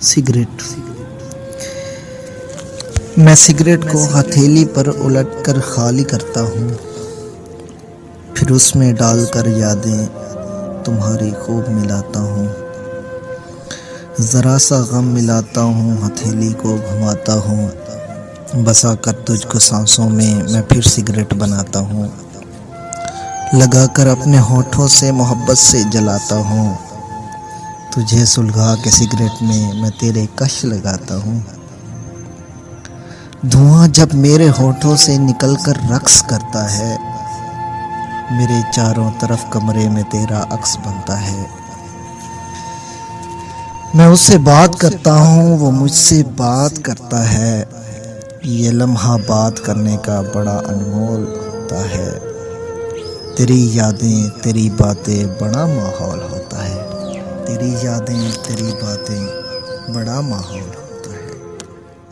Cigarette. میں cigarette کو ہتھیلی پر الٹ کر خالی کرتا ہوں، پھر اس میں ڈال کر یادیں تمہاری خوب ملاتا ہوں۔ ذرا سا غم ملاتا ہوں، ہتھیلی کو گھماتا ہوں، بسا کر تجھ کو سانسوں میں پھر سگریٹ بناتا ہوں۔ لگا کر اپنے ہونٹوں سے محبت سے جلاتا ہوں، تجھے سلگھا کے سگریٹ میں تیرے کش لگاتا ہوں۔ دھواں جب میرے ہونٹوں سے نکل کر رقص کرتا ہے، میرے چاروں طرف کمرے میں تیرا عکس بنتا ہے۔ میں اس سے بات کرتا ہوں، وہ مجھ سے بات کرتا ہے، یہ لمحہ بات کرنے کا بڑا انمول ہوتا ہے۔ تیری یادیں تیری باتیں بڑا ماحول ہوتا ہے، تیری یادیں تیری باتیں بڑا ماحول ہوتا ہے۔